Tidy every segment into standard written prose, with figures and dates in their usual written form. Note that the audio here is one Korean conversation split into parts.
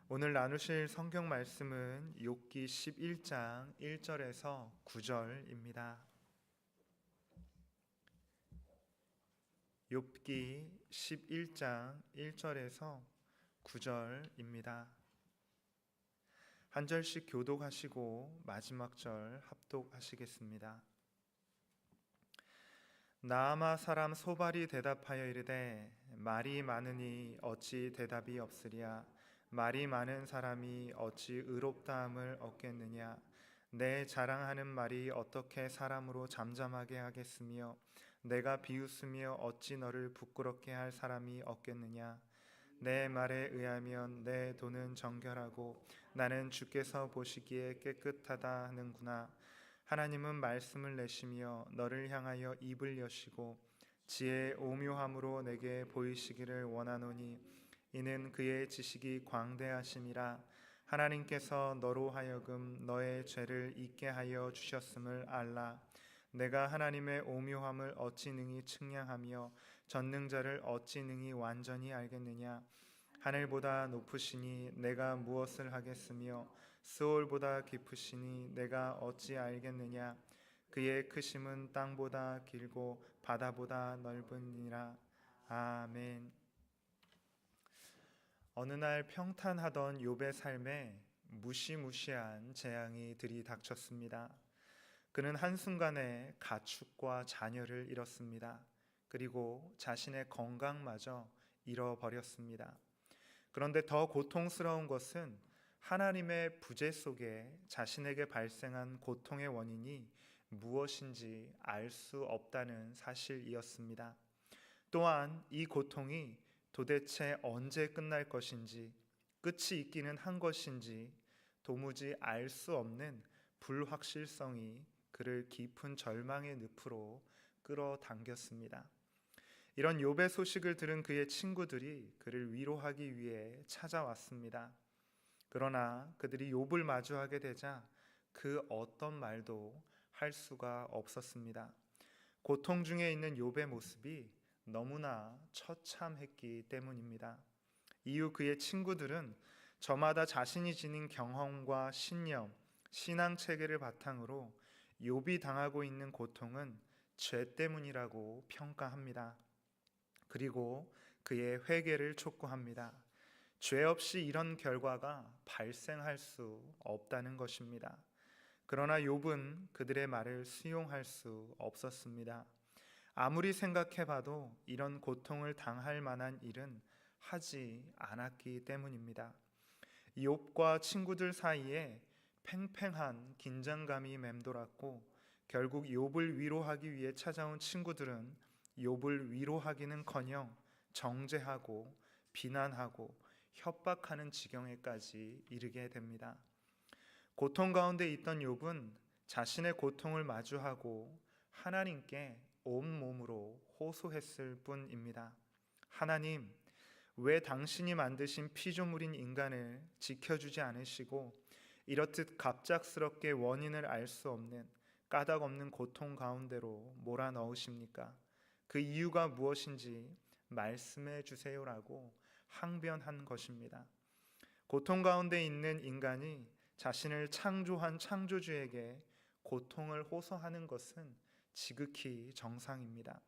오늘 나누실 성경 말씀은 욥기 11장 1절에서 9절입니다. 욥기 11장 1절에서 9절입니다. 한 절씩 교독하시고 마지막 절 합독하시겠습니다. 나아마 사람 소발이 대답하여 이르되 말이 많으니 어찌 대답이 없으랴. 말이 많은 사람이 어찌 의롭다함을 얻겠느냐. 내 자랑하는 말이 어떻게 사람으로 잠잠하게 하겠으며 내가 비웃으며 어찌 너를 부끄럽게 할 사람이 없겠느냐. 내 말에 의하면 내 돈은 정결하고 나는 주께서 보시기에 깨끗하다 하는구나. 하나님은 말씀을 내시며 너를 향하여 입을 여시고 지혜의 오묘함으로 내게 보이시기를 원하노니 이는 그의 지식이 광대하심이라. 하나님께서 너로 하여금 너의 죄를 잊게 하여 주셨음을 알라. 내가 하나님의 오묘함을 어찌 능히 측량하며 전능자를 어찌 능히 완전히 알겠느냐. 하늘보다 높으시니 내가 무엇을 하겠으며 스올보다 깊으시니 내가 어찌 알겠느냐. 그의 크심은 땅보다 길고 바다보다 넓으니라. 아멘. 어느 날 평탄하던 욥의 삶에 무시무시한 재앙이 들이닥쳤습니다. 그는 한순간에 가축과 자녀를 잃었습니다. 그리고 자신의 건강마저 잃어버렸습니다. 그런데 더 고통스러운 것은 하나님의 부재 속에 자신에게 발생한 고통의 원인이 무엇인지 알 수 없다는 사실이었습니다. 또한 이 고통이 도대체 언제 끝날 것인지, 끝이 있기는 한 것인지 도무지 알 수 없는 불확실성이 그를 깊은 절망의 늪으로 끌어당겼습니다. 이런 욥의 소식을 들은 그의 친구들이 그를 위로하기 위해 찾아왔습니다. 그러나 그들이 욥을 마주하게 되자 그 어떤 말도 할 수가 없었습니다. 고통 중에 있는 욥의 모습이 너무나 처참했기 때문입니다. 이후 그의 친구들은 저마다 자신이 지닌 경험과 신념, 신앙 체계를 바탕으로 욥이 당하고 있는 고통은 죄 때문이라고 평가합니다. 그리고 그의 회개를 촉구합니다. 죄 없이 이런 결과가 발생할 수 없다는 것입니다. 그러나 욥은 그들의 말을 수용할 수 없었습니다. 아무리 생각해봐도 이런 고통을 당할 만한 일은 하지 않았기 때문입니다. 욥과 친구들 사이에 팽팽한 긴장감이 맴돌았고 결국 욥을 위로하기 위해 찾아온 친구들은 욥을 위로하기는커녕 정죄하고 비난하고 협박하는 지경에까지 이르게 됩니다. 고통 가운데 있던 욥은 자신의 고통을 마주하고 하나님께 온몸으로 호소했을 뿐입니다. 하나님, 왜 당신이 만드신 피조물인 인간을 지켜주지 않으시고 이렇듯 갑작스럽게 원인을 알 수 없는 까닭 없는 고통 가운데로 몰아넣으십니까? 그 이유가 무엇인지 말씀해 주세요라고 항변한 것입니다. 고통 가운데 있는 인간이 자신을 창조한 창조주에게 고통을 호소하는 것은 지극히 정상입니다.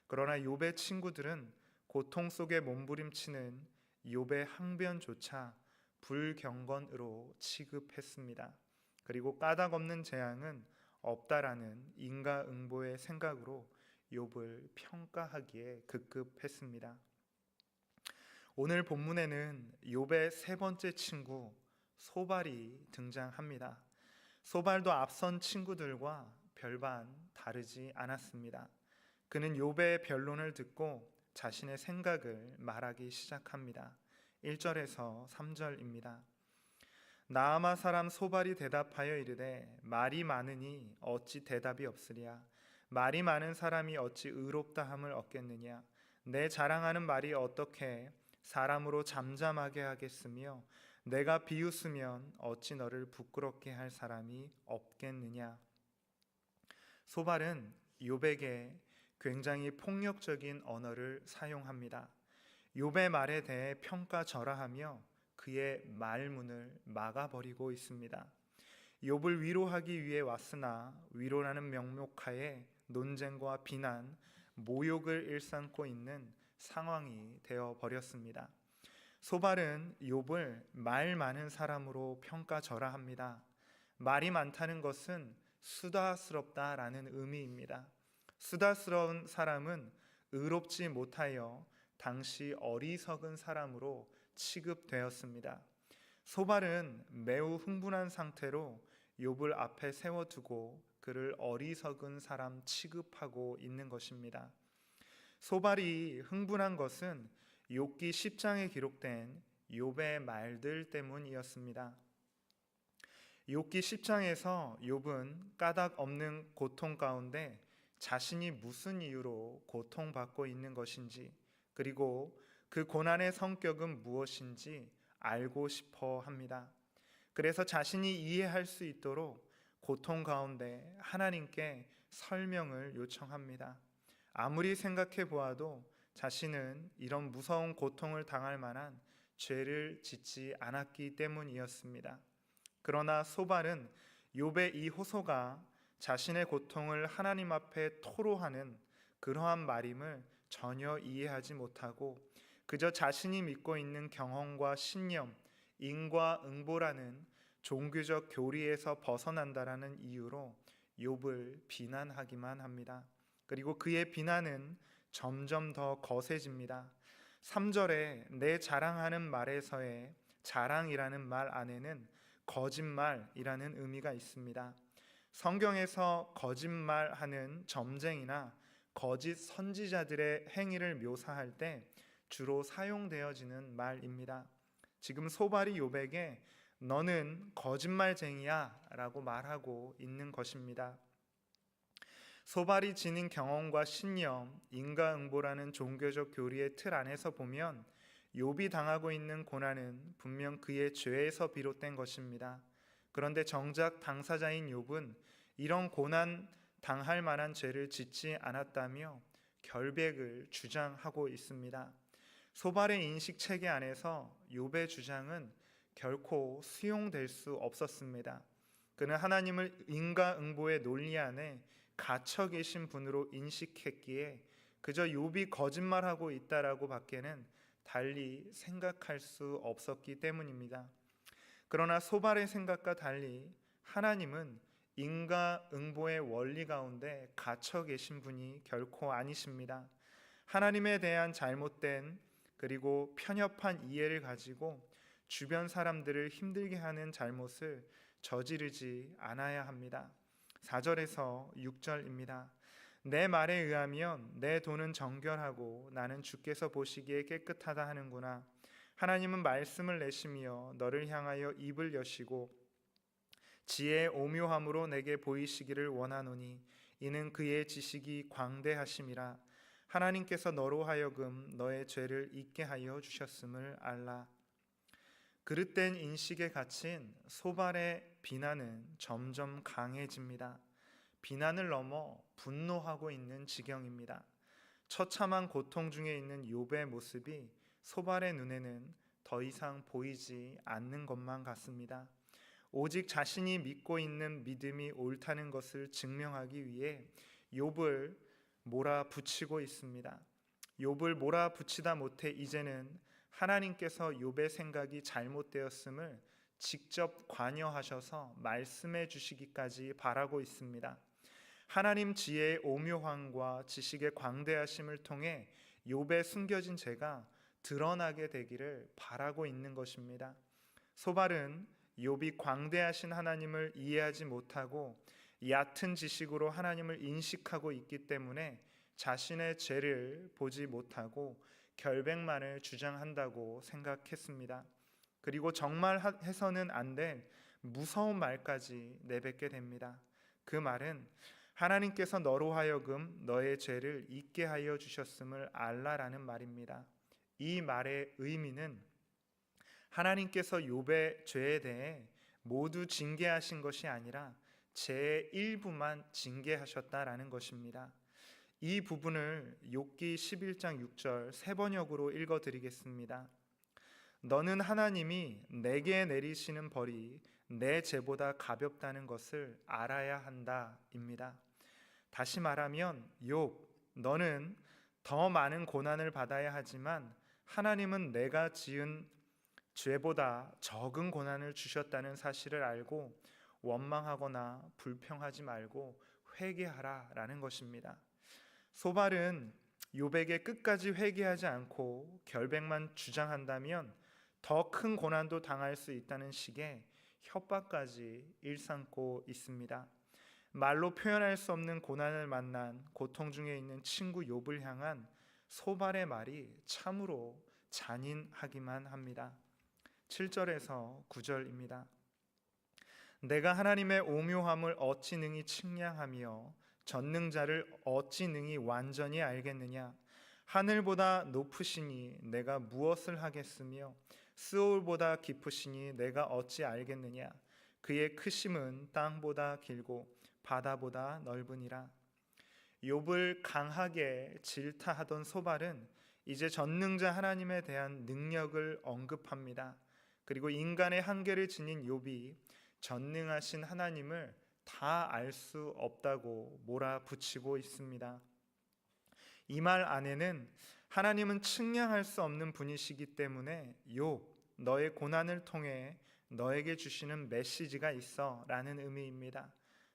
그러나 욥의 친구들은 고통 속에 몸부림치는 욥의 항변조차 불경건으로 취급했습니다. 그리고 까닭 없는 재앙은 없다라는 인과응보의 생각으로 욥을 평가하기에 급급했습니다. 오늘 본문에는 욥의 세 번째 친구 소발이 등장합니다. 소발도 앞선 친구들과 별반 다르지 않았습니다. 그는 욥의 변론을 듣고 자신의 생각을 말하기 시작합니다. 1절에서 3절입니다. 나아마 사람 소발이 대답하여 이르되 말이 많으니 어찌 대답이 없으랴. 말이 많은 사람이 어찌 의롭다함을 얻겠느냐. 내 자랑하는 말이 어떻게 사람으로 잠잠하게 하겠으며 내가 비웃으면 어찌 너를 부끄럽게 할 사람이 없겠느냐. 소발은 욥에게 굉장히 폭력적인 언어를 사용합니다. 욥의 말에 대해 평가절하하며 그의 말문을 막아버리고 있습니다. 욥을 위로하기 위해 왔으나 위로라는 명목하에 논쟁과 비난, 모욕을 일삼고 있는 상황이 되어 버렸습니다. 소발은 욥을 말 많은 사람으로 평가절하합니다. 말이 많다는 것은 수다스럽다라는 의미입니다. 수다스러운 사람은 의롭지 못하여 당시 어리석은 사람으로 취급되었습니다. 소발은 매우 흥분한 상태로 욥을 앞에 세워두고 그를 어리석은 사람 취급하고 있는 것입니다. 소발이 흥분한 것은 욥기 10장에 기록된 욥의 말들 때문이었습니다. 욥기 10장에서 욥은 까닭 없는 고통 가운데 자신이 무슨 이유로 고통받고 있는 것인지, 그리고 그 고난의 성격은 무엇인지 알고 싶어 합니다. 그래서 자신이 이해할 수 있도록 고통 가운데 하나님께 설명을 요청합니다. 아무리 생각해 보아도 자신은 이런 무서운 고통을 당할 만한 죄를 짓지 않았기 때문이었습니다. 그러나 소발은 욥의 이 호소가 자신의 고통을 하나님 앞에 토로하는 그러한 말임을 전혀 이해하지 못하고 그저 자신이 믿고 있는 경험과 신념, 인과응보라는 종교적 교리에서 벗어난다라는 이유로 욥을 비난하기만 합니다. 그리고 그의 비난은 점점 더 거세집니다. 3절에 내 자랑하는 말에서의 자랑이라는 말 안에는 거짓말이라는 의미가 있습니다. 성경에서 거짓말하는 점쟁이나 거짓 선지자들의 행위를 묘사할 때 주로 사용되어지는 말입니다. 지금 소발이 욥에게 너는 거짓말쟁이야 라고 말하고 있는 것입니다. 소발이 지닌 경험과 신념, 인과응보라는 종교적 교리의 틀 안에서 보면 욥이 당하고 있는 고난은 분명 그의 죄에서 비롯된 것입니다. 그런데 정작 당사자인 욥은 이런 고난 당할 만한 죄를 짓지 않았다며 결백을 주장하고 있습니다. 소발의 인식 체계 안에서 욥의 주장은 결코 수용될 수 없었습니다. 그는 하나님을 인과응보의 논리 안에 갇혀 계신 분으로 인식했기에 그저 욥이 거짓말하고 있다라고 밖에는 달리 생각할 수 없었기 때문입니다. 그러나 소발의 생각과 달리 하나님은 인과응보의 원리 가운데 갇혀 계신 분이 결코 아니십니다. 하나님에 대한 잘못된 그리고 편협한 이해를 가지고 주변 사람들을 힘들게 하는 잘못을 저지르지 않아야 합니다. 4절에서 6절입니다. 내 말에 의하면 내 돈은 정결하고 나는 주께서 보시기에 깨끗하다 하는구나. 하나님은 말씀을 내시며 너를 향하여 입을 여시고 지혜의 오묘함으로 내게 보이시기를 원하노니 이는 그의 지식이 광대하심이라. 하나님께서 너로 하여금 너의 죄를 잊게 하여 주셨음을 알라. 그릇된 인식에 갇힌 소발의 비난은 점점 강해집니다. 비난을 넘어 분노하고 있는 지경입니다. 처참한 고통 중에 있는 욥의 모습이 소발의 눈에는 더 이상 보이지 않는 것만 같습니다. 오직 자신이 믿고 있는 믿음이 옳다는 것을 증명하기 위해 욥을 몰아붙이고 있습니다. 욥을 몰아붙이다 못해 이제는 하나님께서 욥의 생각이 잘못되었음을 직접 관여하셔서 말씀해 주시기까지 바라고 있습니다. 하나님 지혜의 오묘함과 지식의 광대하심을 통해 욥의 숨겨진 죄가 드러나게 되기를 바라고 있는 것입니다. 소발은 욥이 광대하신 하나님을 이해하지 못하고 얕은 지식으로 하나님을 인식하고 있기 때문에 자신의 죄를 보지 못하고 결백만을 주장한다고 생각했습니다. 그리고 정말 해서는 안 될 무서운 말까지 내뱉게 됩니다. 그 말은 하나님께서 너로 하여금 너의 죄를 잊게 하여 주셨음을 알라라는 말입니다. 이 말의 의미는 하나님께서 욥의 죄에 대해 모두 징계하신 것이 아니라 죄의 일부만 징계하셨다라는 것입니다. 이 부분을 욥기 11장 6절 세 번역으로 읽어드리겠습니다. 너는 하나님이 내게 내리시는 벌이 내 죄보다 가볍다는 것을 알아야 한다입니다. 다시 말하면 욥, 너는 더 많은 고난을 받아야 하지만 하나님은 내가 지은 죄보다 적은 고난을 주셨다는 사실을 알고 원망하거나 불평하지 말고 회개하라라는 것입니다. 소발은 욥에게 끝까지 회개하지 않고 결백만 주장한다면 더 큰 고난도 당할 수 있다는 식의 협박까지 일삼고 있습니다. 말로 표현할 수 없는 고난을 만난 고통 중에 있는 친구 욥을 향한 소발의 말이 참으로 잔인하기만 합니다. 7절에서 9절입니다. 내가 하나님의 오묘함을 어찌 능히 측량하며 전능자를 어찌 능히 완전히 알겠느냐. 하늘보다 높으시니 내가 무엇을 하겠으며 스올보다 깊으시니 내가 어찌 알겠느냐. 그의 크심은 땅보다 길고 바다보다 넓으니라. 욥을 강하게 질타하던 소발은 이제 전능자 하나님에 대한 능력을 언급합니다. 그리고 인간의 한계를 지닌 욥이 전능하신 하나님을 다 알 수 없다고 몰아붙이고 있습니다. 이 말 안에는 하나님은 측량할 수 없는 분이시기 때문에 욥, 너의 고난을 통해 너에게 주시는 메시지가 있어 라는 의미입니다.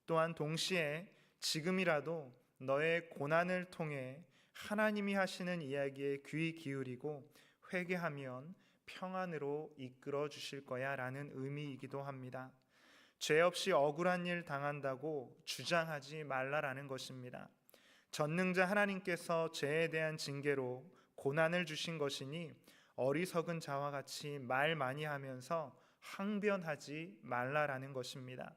또한 동시에 지금이라도 너의 고난을 통해 하나님이 하시는 이야기에 귀 기울이고 회개하면 평안으로 이끌어 주실 거야 라는 의미이기도 합니다. 죄 없이 억울한 일 당한다고 주장하지 말라라는 것입니다. 전능자 하나님께서 죄에 대한 징계로 고난을 주신 것이니 어리석은 자와 같이 말 많이 하면서 항변하지 말라라는 것입니다.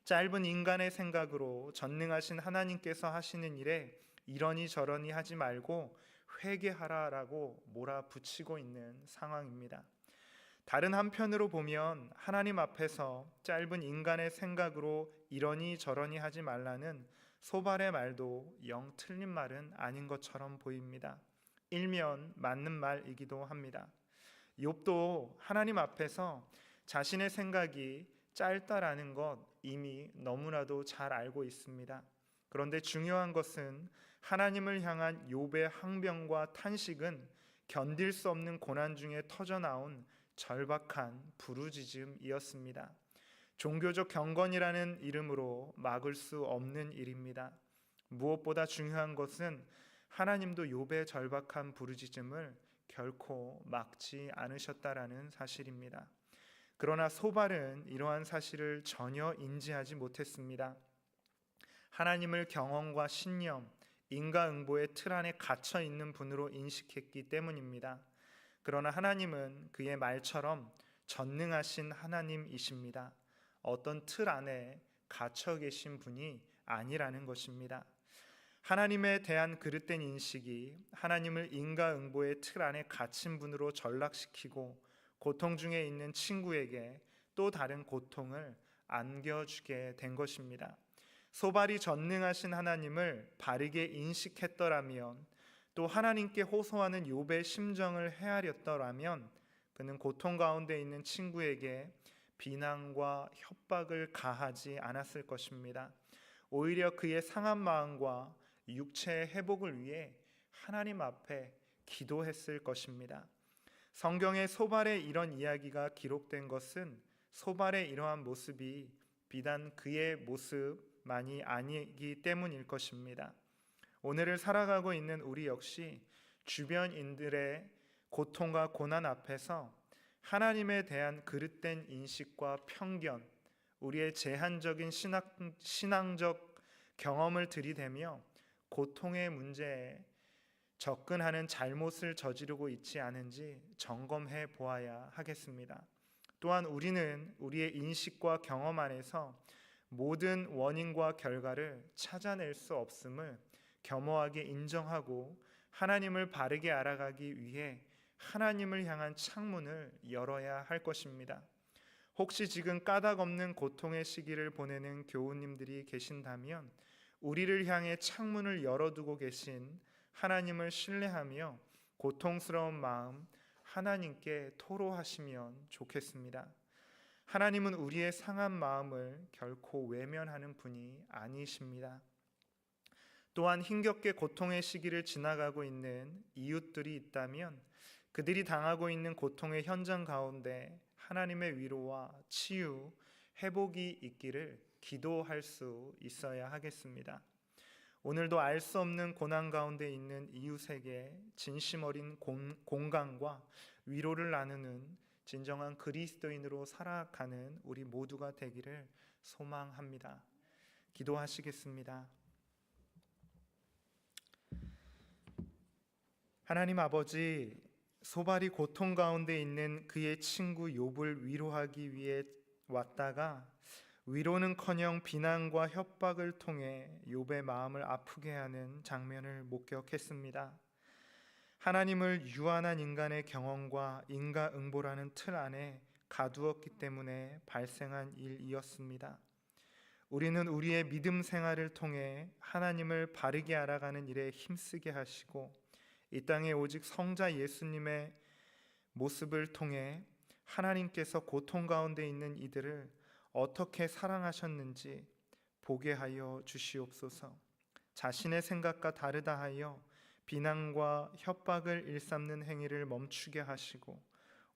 짧은 인간의 생각으로 전능하신 하나님께서 하시는 일에 이러니 저러니 하지 말고 회개하라라고 몰아붙이고 있는 상황입니다. 다른 한편으로 보면 하나님 앞에서 짧은 인간의 생각으로 이러니 저러니 하지 말라는 소발의 말도 영 틀린 말은 아닌 것처럼 보입니다. 일면 맞는 말이기도 합니다. 욥도 하나님 앞에서 자신의 생각이 짧다라는 것 이미 너무나도 잘 알고 있습니다. 그런데 중요한 것은 하나님을 향한 욥의 항변과 탄식은 견딜 수 없는 고난 중에 터져나온 절박한 부르짖음이었습니다. 종교적 경건이라는 이름으로 막을 수 없는 일입니다. 무엇보다 중요한 것은 하나님도 욥의 절박한 부르짖음을 결코 막지 않으셨다라는 사실입니다. 그러나 소발은 이러한 사실을 전혀 인지하지 못했습니다. 하나님을 경험과 신념, 인과응보의 틀 안에 갇혀 있는 분으로 인식했기 때문입니다. 그러나 하나님은 그의 말처럼 전능하신 하나님이십니다. 어떤 틀 안에 갇혀 계신 분이 아니라는 것입니다. 하나님에 대한 그릇된 인식이 하나님을 인과응보의 틀 안에 갇힌 분으로 전락시키고 고통 중에 있는 친구에게 또 다른 고통을 안겨주게 된 것입니다. 소발이 전능하신 하나님을 바르게 인식했더라면, 또 하나님께 호소하는 욥의 심정을 헤아렸더라면 그는 고통 가운데 있는 친구에게 비난과 협박을 가하지 않았을 것입니다. 오히려 그의 상한 마음과 육체의 회복을 위해 하나님 앞에 기도했을 것입니다. 성경에 소발의 이런 이야기가 기록된 것은 소발의 이러한 모습이 비단 그의 모습만이 아니기 때문일 것입니다. 오늘을 살아가고 있는 우리 역시 주변인들의 고통과 고난 앞에서 하나님에 대한 그릇된 인식과 편견, 우리의 제한적인 신앙적 경험을 들이대며 고통의 문제에 접근하는 잘못을 저지르고 있지 않은지 점검해 보아야 하겠습니다. 또한 우리는 우리의 인식과 경험 안에서 모든 원인과 결과를 찾아낼 수 없음을 겸허하게 인정하고 하나님을 바르게 알아가기 위해 하나님을 향한 창문을 열어야 할 것입니다. 혹시 지금 까닭 없는 고통의 시기를 보내는 교우님들이 계신다면 우리를 향해 창문을 열어두고 계신 하나님을 신뢰하며 고통스러운 마음 하나님께 토로하시면 좋겠습니다. 하나님은 우리의 상한 마음을 결코 외면하는 분이 아니십니다. 또한 힘겹게 고통의 시기를 지나가고 있는 이웃들이 있다면 그들이 당하고 있는 고통의 현장 가운데 하나님의 위로와 치유, 회복이 있기를 기도할 수 있어야 하겠습니다. 오늘도 알 수 없는 고난 가운데 있는 이웃에게 진심 어린 공감과 위로를 나누는 진정한 그리스도인으로 살아가는 우리 모두가 되기를 소망합니다. 기도하시겠습니다. 하나님 아버지, 소발이 고통 가운데 있는 그의 친구 욥을 위로하기 위해 왔다가 위로는커녕 비난과 협박을 통해 욥의 마음을 아프게 하는 장면을 목격했습니다. 하나님을 유한한 인간의 경험과 인과응보라는 틀 안에 가두었기 때문에 발생한 일이었습니다. 우리는 우리의 믿음 생활을 통해 하나님을 바르게 알아가는 일에 힘쓰게 하시고 이 땅에 오직 성자 예수님의 모습을 통해 하나님께서 고통 가운데 있는 이들을 어떻게 사랑하셨는지 보게 하여 주시옵소서. 자신의 생각과 다르다 하여 비난과 협박을 일삼는 행위를 멈추게 하시고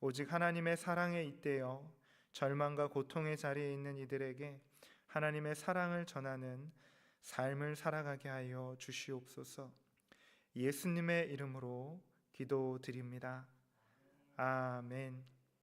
오직 하나님의 사랑에 잇대어 절망과 고통의 자리에 있는 이들에게 하나님의 사랑을 전하는 삶을 살아가게 하여 주시옵소서. 예수님의 이름으로 기도드립니다. 아멘.